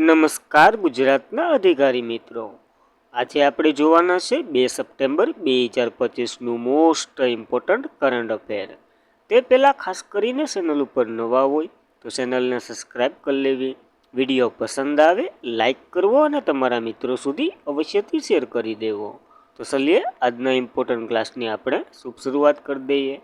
નમસ્કાર ગુજરાતના અધિકારી મિત્રો, આજે આપણે જોવાના છે 2 સપ્ટેમ્બર 2025નું મોસ્ટ ઇમ્પોર્ટન્ટ કરંટ અફેર. તે પહેલાં ખાસ કરીને ચેનલ ઉપર નવા હોય તો ચેનલને સબસ્ક્રાઈબ કરી લેવી, વિડીયો પસંદ આવે લાઈક કરવો અને તમારા મિત્રો સુધી અવશ્યથી શેર કરી દેવો. તો ચલીએ આજના ઇમ્પોર્ટન્ટ ક્લાસની આપણે શુભ શરૂઆત કરી દઈએ.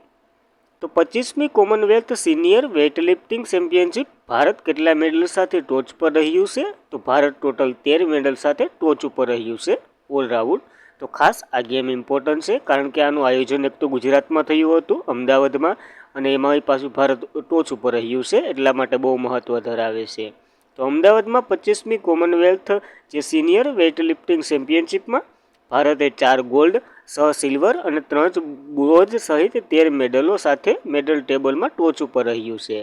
તો 25મી Commonwealth senior weightlifting championship Bharat કેટલા મેડલ સાથે ટોચ પર રહ્યું છે? તો ભારત ટોટલ 13 મેડલ સાથે ટોચ ઉપર રહ્યું છે ઓલરાઉન્ડ. તો ખાસ આ ગેમ ઇમ્પોર્ટન્ટ છે કારણ કે આનું આયોજન એક તો ગુજરાતમાં થયું હતું અમદાવાદમાં, અને એમાં પાછું ભારત ટોચ ઉપર રહ્યું છે એટલા માટે બહુ મહત્ત્વ ધરાવે છે. તો અમદાવાદમાં 25મી કોમનવેલ્થ જે સિનિયર વેઇટલિફ્ટિંગ ચેમ્પિયનશિપમાં ભારતે 4 ગોલ્ડ, 6 સિલ્વર અને 3 બ્રોન્ઝ સહિત 13 મેડલો સાથે મેડલ ટેબલમાં ટોચ ઉપર રહ્યું છે.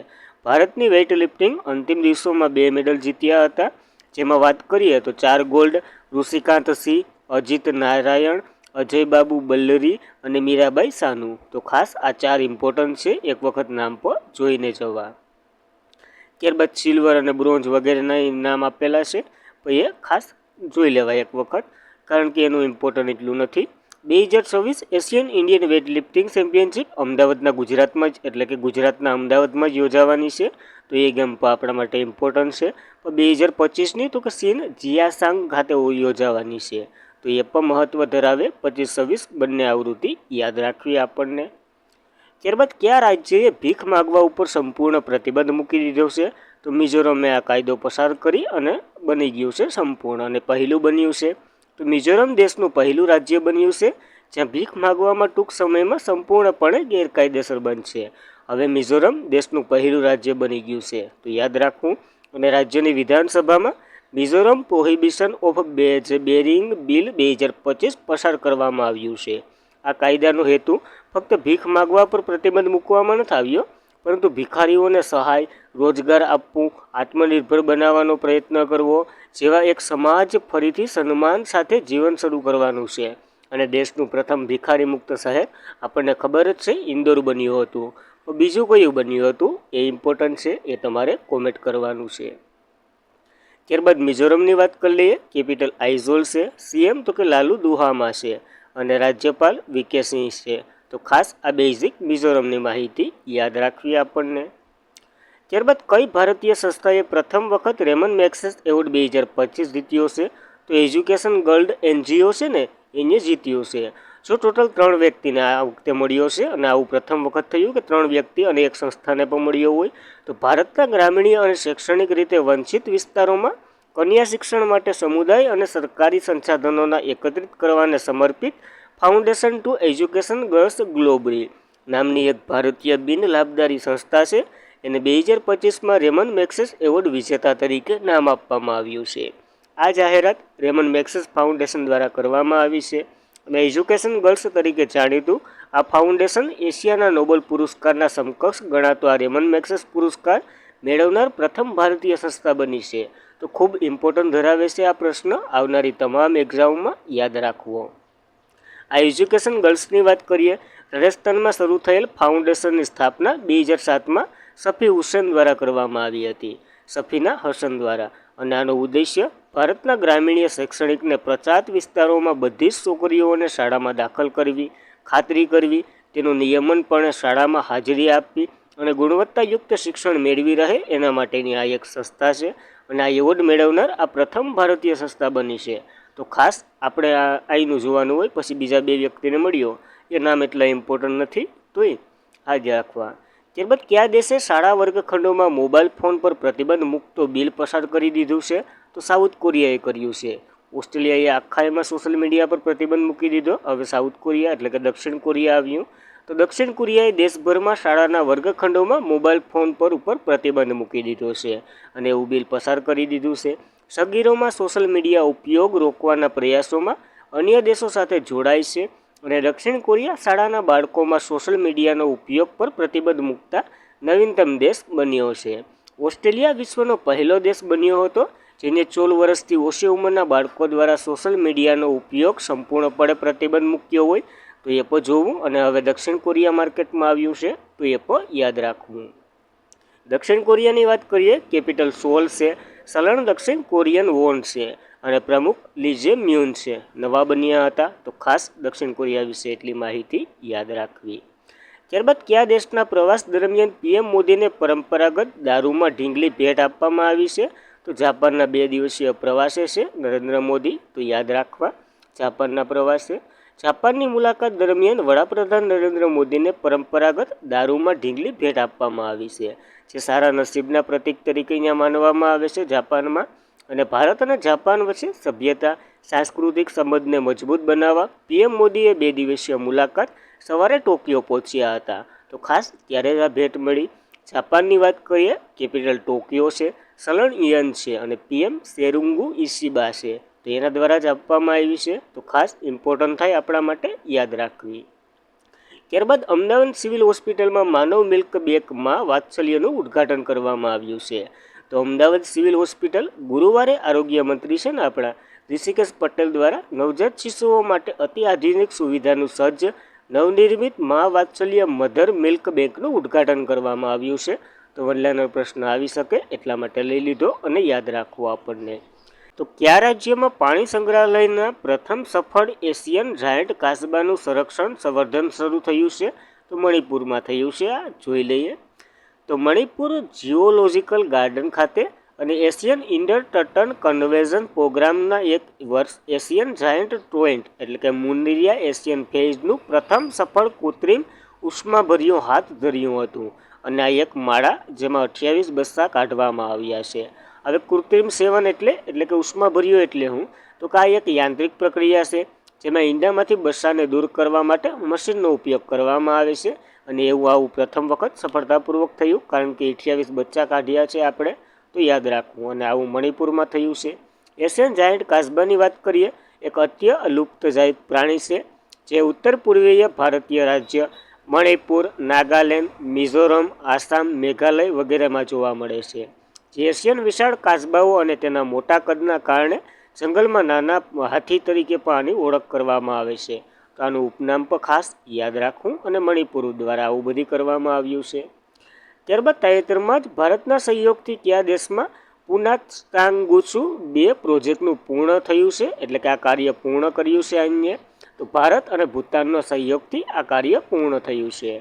ભારતની વેઇટ લિફ્ટિંગ અંતિમ દિવસોમાં 2 મેડલ જીત્યા હતા, જેમાં વાત કરીએ તો 4 ગોલ્ડ ઋષિકાંત સિંહ, અજીત નારાયણ, અજય બાબુ બલ્લરી અને મીરાબાઈ સાનુ. તો ખાસ આ 4 ઇમ્પોર્ટન્ટ છે, એક વખત નામ પર જોઈને જવા. ત્યારબાદ સિલ્વર અને બ્રોન્ઝ વગેરેના નામ આપેલા છે, તો એ ખાસ જોઈ લેવાય એક વખત કારણ કે એનું ઇમ્પોર્ટન્ટ એટલું નથી. 2026 Asian Indian weight lifting championship અમદાવાદના ગુજરાતમાં જ એટલે કે ગુજરાતના અમદાવાદમાં જ યોજાવાની છે, તો એ ગેમ પણ આપણા માટે ઇમ્પોર્ટન્ટ છે. પણ 2025ની તો કે ચીન જિયાસાંગ ખાતે યોજાવાની છે, તો એ પણ મહત્ત્વ ધરાવે. 25-26 બંને આવૃત્તિ યાદ રાખવી આપણને. ત્યારબાદ કયા રાજ્યએ ભીખ માગવા ઉપર સંપૂર્ણ પ્રતિબંધ મૂકી દીધો છે? તો મિઝોરમે આ કાયદો પસાર કરી અને બની ગયું છે સંપૂર્ણ અને પહેલું બન્યું છે. તો મિઝોરમ દેશનું પહેલું રાજ્ય બન્યું છે જ્યાં ભીખ માગવામાં ટૂંક સમયમાં સંપૂર્ણપણે ગેરકાયદેસર બનશે. હવે મિઝોરમ દેશનું પહેલું રાજ્ય બની ગયું છે, તો યાદ રાખવું. અને રાજ્યની વિધાનસભામાં Mizoram prohibition of bearing bill 2025 પસાર કરવામાં આવ્યું છે. આ કાયદાનો હેતુ ફક્ત ભીખ માગવા પર પ્રતિબંધ મૂકવામાં નથી આવ્યો, પરંતુ ભિખારીઓને સહાય, રોજગાર આપવું, આત્મનિર્ભર બનાવવાનો પ્રયત્ન કરવો જેવા એક સમાજ ફરીથી સન્માન સાથે જીવન શરૂ કરવાનું છે. અને દેશનું પ્રથમ ભિખારી મુક્ત શહેર આપણને ખબર જ છે ઇન્દોર બન્યું હતું. બીજું કયું બન્યું હતું એ ઇમ્પોર્ટન્ટ છે, એ તમારે કોમેન્ટ કરવાનું છે. ત્યારબાદ મિઝોરમની વાત કરી લઈએ. કેપિટલ આઇઝોલ છે, સીએમ તો કે લાલુ દુહામા છે અને રાજ્યપાલ વીકે સિંહ છે. તો ખાસ આ બેઝિક મિઝોરમની માહિતી યાદ રાખવી આપણને. ત્યારબાદ કઈ ભારતીય સંસ્થાએ પ્રથમ વખત રેમન મેગ્સેસ એવોર્ડ 2025 જીત્યો છે? તો એજ્યુકેશન ગર્લ્ડ એનજીઓ છે ને એને જીત્યો છે. જો ટોટલ 3 વ્યક્તિને આ વખતે મળ્યો છે, અને આવું પ્રથમ વખત થયું કે 3 વ્યક્તિ અને એક સંસ્થાને પણ મળ્યો હોય. તો ભારતના ગ્રામીણ અને શૈક્ષણિક રીતે વંચિત વિસ્તારોમાં કન્યા શિક્ષણ માટે સમુદાય અને સરકારી સંસાધનોના એકત્રિત કરવાને સમર્પિત foundation to education girls globally નામની એક ભારતીય બિન લાભદારી સંસ્થા છે. એને 2025માં રેમન મેગ્સેસ એવોર્ડ વિજેતા તરીકે નામ આપવામાં આવ્યું છે. આ જાહેરાત રેમન મેગ્સેસ ફાઉન્ડેશન દ્વારા કરવામાં આવી છે અને એજ્યુકેશન ગર્લ્સ તરીકે જાણીતું આ ફાઉન્ડેશન એશિયાના નોબેલ પુરસ્કારના સમકક્ષ ગણાતો આ રેમન મેગ્સેસ પુરસ્કાર મેળવનાર પ્રથમ ભારતીય સંસ્થા બની છે. તો ખૂબ ઇમ્પોર્ટન્ટ ધરાવે છે આ પ્રશ્ન, આવનારી તમામ એક્ઝામમાં યાદ રાખવો. આ એજ્યુકેશન ગર્લ્સની વાત કરીએ. રાજસ્થાનમાં શરૂ થયેલ ફાઉન્ડેશનની સ્થાપના 2007માં સફી હુસેન દ્વારા કરવામાં આવી હતી, સફીના હસન દ્વારા. અને આનો ઉદ્દેશ્ય ભારતના ગ્રામીણ શૈક્ષણિકને પ્રચારિત વિસ્તારોમાં બધી જ છોકરીઓને શાળામાં દાખલ કરવી, ખાતરી કરવી, તેનું નિયમનપણે શાળામાં હાજરી આપવી અને ગુણવત્તાયુક્ત શિક્ષણ મેળવી રહે એના માટેની આ એક સંસ્થા છે. અને આ એવોર્ડ મેળવનાર આ પ્રથમ ભારતીય સંસ્થા બની છે. તો ખાસ આપણે આઈનું જોવાનું હોય, પછી બીજા 2 વ્યક્તિને મળ્યો એ નામ એટલા ઇમ્પોર્ટન્ટ નથી, તોય હાજ રાખવા. ત્યારબાદ કયા દેશે શાળા વર્ગખંડોમાં મોબાઈલ ફોન પર પ્રતિબંધ મૂકતો બિલ પસાર કરી દીધું છે? તો સાઉથ કોરિયાએ કર્યું છે. ઓસ્ટ્રેલિયાએ આખા એમાં સોશિયલ મીડિયા પર પ્રતિબંધ મૂકી દીધો. હવે સાઉથ કોરિયા એટલે કે દક્ષિણ કોરિયા આવ્યું. તો દક્ષિણ કોરિયાએ દેશભરમાં શાળાના વર્ગખંડોમાં મોબાઈલ ફોન પર ઉપર પ્રતિબંધ મૂકી દીધો છે અને એવું બિલ પસાર કરી દીધું છે. સગીરોમાં સોશિયલ મીડિયા ઉપયોગ રોકવાના પ્રયાસોમાં અન્ય દેશો સાથે જોડાય છે અને દક્ષિણ કોરિયા શાળાના બાળકોમાં સોશિયલ મીડિયાનો ઉપયોગ પર પ્રતિબંધ મૂકતા નવીનતમ દેશ બન્યો છે. ઓસ્ટ્રેલિયા વિશ્વનો પહેલો દેશ બન્યો હતો જેને 14 વર્ષથી ઓછી ઉંમરના બાળકો દ્વારા સોશિયલ મીડિયાનો ઉપયોગ સંપૂર્ણપણે પ્રતિબંધ મૂક્યો હોય, તો એ પણ જોવું. અને હવે દક્ષિણ કોરિયા માર્કેટમાં આવ્યું છે, તો એ પણ યાદ રાખવું. દક્ષિણ કોરિયાની વાત કરીએ. કેપિટલ સોલ છે, સલણ દક્ષિણ કોરિયન વોન છે અને પ્રમુખ લી જે મ્યુન છે. નવા બન્યા હતા, તો ખાસ દક્ષિણ કોરિયા વિશે એટલી માહિતી યાદ રાખવી. ત્યારબાદ કયા દેશના પ્રવાસ દરમિયાન પીએમ મોદીને પરંપરાગત દારૂમાં ઢીંગલી ભેટ આપવામાં આવી છે? તો જાપાનના 2 દિવસીય પ્રવાસે છે નરેન્દ્ર મોદી, તો યાદ રાખવા જાપાનના પ્રવાસે. જાપાનની મુલાકાત દરમિયાન વડાપ્રધાન નરેન્દ્ર મોદીને પરંપરાગત દારૂમાં ઢીંગલી ભેટ આપવામાં આવી છે, જે સારા નસીબના પ્રતીક તરીકે અહીંયા માનવામાં આવે છે જાપાનમાં. અને ભારત અને જાપાન વચ્ચે સભ્યતા, સાંસ્કૃતિક સંબંધને મજબૂત બનાવવા પીએમ મોદીએ 2 દિવસીય મુલાકાત સવારે ટોક્યો પહોંચ્યા હતા, તો ખાસ ત્યારે જ આ ભેટ મળી. જાપાનની વાત કરીએ, કેપિટલ ટોક્યો છે, સલણ ઇયન છે અને પીએમ સેરુંગુ ઇશિબા છે, તો એના દ્વારા જ આપવામાં આવી છે, તો ખાસ ઇમ્પોર્ટન્ટ થાય આપણા માટે યાદ રાખવી. ત્યારબાદ અમદાવાદ સિવિલ હોસ્પિટલમાં માનવ મિલ્ક બેંકમાં વાત્સલ્યનું ઉદ્ઘાટન કરવામાં આવ્યું છે. તો અમદાવાદ સિવિલ હોસ્પિટલ ગુરુવારે આરોગ્ય મંત્રી છે ને આપણા ઋષિકેશ પટેલ દ્વારા નવજાત શિશુઓ માટે અતિ આધુનિક સુવિધાનું સજ્જ નવનિર્મિત મા વાત્સલ્ય મધર મિલ્ક બેંકનું ઉદ્ઘાટન કરવામાં આવ્યું છે. તો વડલાનો પ્રશ્ન આવી શકે એટલા માટે લઈ લીધો અને યાદ રાખવો આપણને. તો કયા રાજ્યમાં પાણી સંગ્રહાલયના પ્રથમ સફળ એશિયન જાયન્ટ કાચબાનું સંવર્ધન શરૂ થયું છે? તો મણિપુરમાં થયું છે. આ જોઈ લઈએ. તો મણિપુર જિયોલોજિકલ ગાર્ડન ખાતે અને એશિયન ઇન્ડર ટર્ટન કન્વેન્શન પ્રોગ્રામના એક વર્ષ એશિયન જાયન્ટ ટોઇન્ટ એટલે કે મુન્દ્રિયા એશિયન ફેઝનું પ્રથમ સફળ કૃત્રિમ ઉષ્માભર્યું હાથ ધર્યું હતું. અને આ એક માળા જેમાં 28 બસ્સા કાઢવામાં આવ્યા છે. હવે કૃત્રિમ સેવન એટલે કે ઉષ્માભર્યું એટલે હું? તો કે આ એક યાંત્રિક પ્રક્રિયા છે જેમાં ઈંડામાંથી બસ્સાને દૂર કરવા માટે મશીનનો ઉપયોગ કરવામાં આવે છે. અને એવું આવું પ્રથમ વખત સફળતાપૂર્વક થયું, કારણ કે 28 બચ્ચા કાઢ્યા છે આપણે, તો યાદ રાખવું. અને આવું મણિપુરમાં થયું છે. એશિયન જાયન્ટ કાચબાની વાત કરીએ, એક અત્ય લુપ્તજાયક પ્રાણી છે જે ઉત્તર પૂર્વીય ભારતીય રાજ્ય મણિપુર, નાગાલેન્ડ, મિઝોરમ, આસામ, મેઘાલય વગેરેમાં જોવા મળે છે. જે એશિયન વિશાળ કાચબાઓ અને તેના મોટા કદના કારણે જંગલમાં નાના હાથી તરીકે પણ આની ઓળખ કરવામાં આવે છે. તો આનું ઉપનામ પણ ખાસ યાદ રાખવું અને મણિપુર દ્વારા આવું બધી કરવામાં આવ્યું છે. ત્યારબાદ તાજેતરમાં જ ભારતના સહયોગથી કયા દેશમાં પુનાત્સાંગુસુ 2 પ્રોજેક્ટનું પૂર્ણ થયું છે? એટલે કે આ કાર્ય પૂર્ણ કર્યું છે અહીંયા. તો ભારત અને ભૂતાનનો સહયોગથી આ કાર્ય પૂર્ણ થયું છે.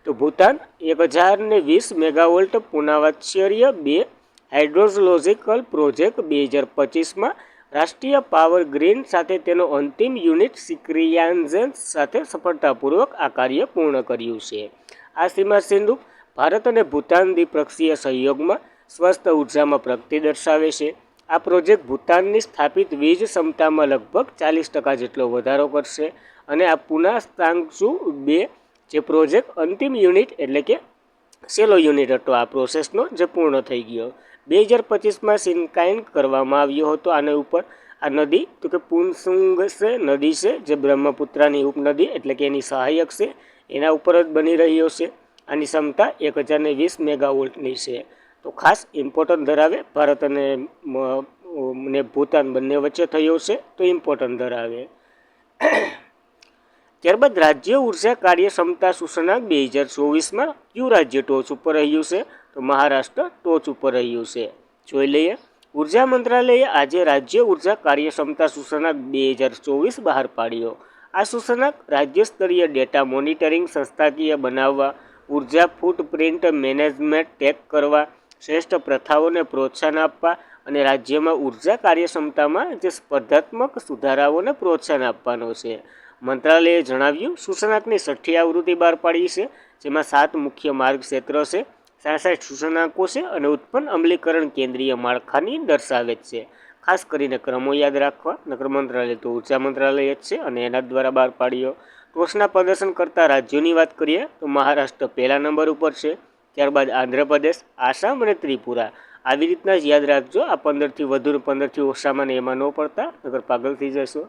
તો ભૂતાન 1020 મેગાવોલ્ટ પુનાવાત્સર્ય 2 હાઇડ્રોલોજિકલ પ્રોજેક્ટ 2025માં રાષ્ટ્રીય પાવર ગ્રીડ સાથે તેનો અંતિમ યુનિટ સિક્રિયાન્ઝન સાથે સફળતાપૂર્વક આ કાર્ય પૂર્ણ કર્યું છે. આ સીમા સિંધુ ભારત અને ભૂતાન દ્વિપક્ષીય સહયોગમાં સ્વસ્થ ઉર્જામાં પ્રગતિ દર્શાવે છે. આ પ્રોજેક્ટ ભૂતાનની સ્થાપિત વીજ ક્ષમતામાં લગભગ 40% જેટલો વધારો કરશે. અને આ પુનાત્સાંગસુ 2 જે પ્રોજેક્ટ અંતિમ યુનિટ એટલે કે સેલો યુનિટ હતો આ પ્રોસેસનો, જે પૂર્ણ થઈ ગયો 2025માં સિન્કાઇન કરવામાં આવ્યો હતો. આના ઉપર આ નદી તો કે પુનસુંગ છે નદી છે, જે બ્રહ્મપુત્રાની ઉપનદી એટલે કે એની સહાયક છે, એના ઉપર જ બની રહ્યો છે. આની ક્ષમતા 1020 મેગાવોલ્ટની છે. તો ખાસ ઇમ્પોર્ટન્ટ ધરાવે, ભારત અને ભૂતાન બંને વચ્ચે થયો છે, તો ઇમ્પોર્ટન્ટ ધરાવે. ત્યારબાદ રાજ્ય ઉર્જા કાર્યક્ષમતા સૂચકાંક 2024માં કયું રાજ્ય ટોચ ઉપર રહ્યું છે? તો મહારાષ્ટ્ર ટોચ ઉપર રહ્યું છે. જોઈ લઈએ. ઉર્જા મંત્રાલયે આજે રાજ્ય ઉર્જા કાર્યક્ષમતા સૂચકાંક 2024 બહાર પાડ્યો. આ સૂચકાંક રાજ્ય સ્તરીય ડેટા મોનિટરિંગ સંસ્થાકીય બનાવવા, ઉર્જા ફૂટપ્રિન્ટ મેનેજમેન્ટ ટેક કરવા, શ્રેષ્ઠ પ્રથાઓને પ્રોત્સાહન આપવા અને રાજ્યમાં ઉર્જા કાર્યક્ષમતામાં જે સ્પર્ધાત્મક સુધારાઓને પ્રોત્સાહન આપવાનો છે. મંત્રાલયે જણાવ્યું, સૂચકાંકની 6ઠ્ઠી આવૃત્તિ બહાર પાડી છે, જેમાં 7 મુખ્ય માર્ગ ક્ષેત્રો છે, 66 સૂચકાંકો છે અને ઉત્પન્ન અમલીકરણ કેન્દ્રીય માળખાની દર્શાવે છે. ખાસ કરીને ક્રમો યાદ રાખવા. નગર મંત્રાલય તો ઉર્જા મંત્રાલય જ છે અને એના દ્વારા બહાર પાડ્યો. ટોચના પ્રદર્શન કરતા રાજ્યોની વાત કરીએ તો મહારાષ્ટ્ર પહેલા નંબર ઉપર છે, ત્યારબાદ આંધ્રપ્રદેશ, આસામ અને ત્રિપુરા. આવી રીતના જ યાદ રાખજો. આ 15થી વધુ 15થી ઓછામાં ને એમાં ન પડતા, નગર પાગલ થઈ જશો.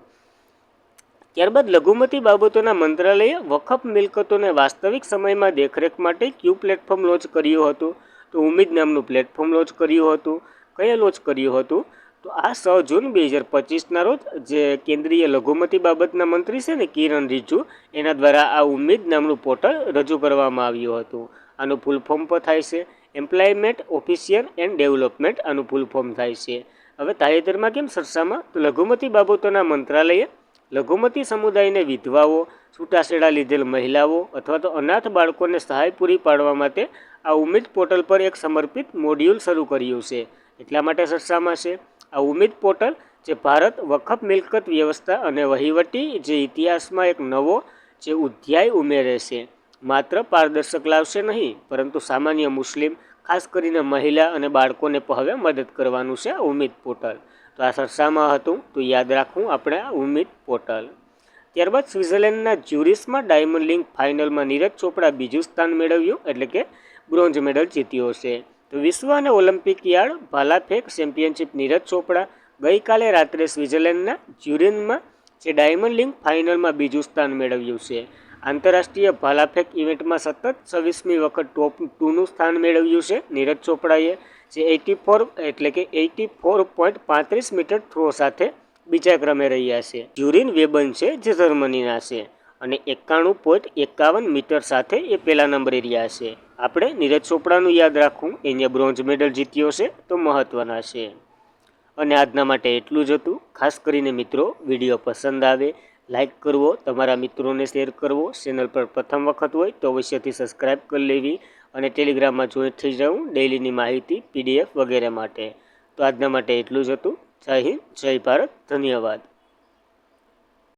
ત્યારબાદ લઘુમતી બાબતોના મંત્રાલયે વકફ મિલકતોને વાસ્તવિક સમયમાં દેખરેખ માટે કયું પ્લેટફોર્મ લોન્ચ કર્યું હતું? તો ઉમ્મીદ નામનું પ્લેટફોર્મ લોન્ચ કર્યું હતું. કયા લોન્ચ કર્યું હતું? તો આ 6 જૂન 2025ના રોજ જે કેન્દ્રીય લઘુમતી બાબતના મંત્રી છે ને કિરણ રિજિજુ, એના દ્વારા આ ઉમ્મીદ નામનું પોર્ટલ રજૂ કરવામાં આવ્યું હતું. આનું ફૂલ ફોર્મ પણ થાય છે એમ્પ્લોયમેન્ટ ઓફિસિયર એન્ડ ડેવલપમેન્ટ આનું ફૂલ ફોર્મ થાય છે. હવે તાજેતરમાં કેમ સરસામાં તો લઘુમતી બાબતોના મંત્રાલયે લઘુમતી સમુદાયને વિધવાઓ, છૂટાછેડા લીધેલ મહિલાઓ અથવા તો અનાથ બાળકોને સહાય પૂરી પાડવા માટે આ ઉમ્મીદ પોર્ટલ પર એક સમર્પિત મોડ્યુલ શરૂ કર્યું છે. એટલા માટે સરસામાં છે. આ ઉમ્મીદ પોર્ટલ જે ભારત વકફ મિલકત વ્યવસ્થા અને વહીવટી જે ઇતિહાસમાં એક નવો જે અધ્યાય ઉમેરે છે. માત્ર પારદર્શક લાવશે નહીં, પરંતુ સામાન્ય મુસ્લિમ, ખાસ કરીને મહિલા અને બાળકોને હવે મદદ કરવાનું છે આ ઉમ્મીદ પોર્ટલ. તો આ સરસામાં હતું, તો યાદ રાખવું આપણે આ ઉમ્મીદ પોર્ટલ. ત્યારબાદ સ્વિટ્ઝરલેન્ડના જ્યુરિસમાં ડાયમંડ લીગ ફાઇનલમાં નીરજ ચોપડા બીજું સ્થાન મેળવ્યું, એટલે કે બ્રોન્ઝ મેડલ જીત્યો છે. તો વિશ્વ અને ઓલિમ્પિક યાર્ડ ભાલાફેંક ચેમ્પિયનશિપ નીરજ ચોપડા ગઈકાલે રાત્રે સ્વિટ્ઝરલેન્ડના જ્યુરિનમાં જે ડાયમંડ લીગ ફાઇનલમાં બીજું સ્થાન મેળવ્યું છે. આંતરરાષ્ટ્રીય ભાલાફેંક ઇવેન્ટમાં સતત 26મી વખત ટોપ 2નું સ્થાન મેળવ્યું છે નીરજ ચોપડાએ, જે 84.35 મીટર થ્રો સાથે બીજા ક્રમે રહ્યા છે. જ્યુરિન વેબન છે જે જર્મનીના છે અને 91.51 મીટર સાથે એ પહેલા નંબરે રહ્યા છે. આપણે નીરજ ચોપડાનું યાદ રાખવું, એને બ્રોન્ઝ મેડલ જીત્યો છે તો મહત્વના છે. અને આજના માટે એટલું જ હતું. ખાસ કરીને મિત્રો, વિડીયો પસંદ આવે લાઇક કરવો, તમારા મિત્રોને શેર કરવો, ચેનલ પર પ્રથમ વખત હોય તો અવશ્યથી સબસ્ક્રાઈબ કરી લેવી અને ટેલિગ્રામમાં જોઈન્ટ થઈ જવું ડેઇલીની માહિતી, PDF વગેરે માટે. તો આજના માટે એટલું જ હતું. જય હિન્દ, જય ભારત, ધન્યવાદ.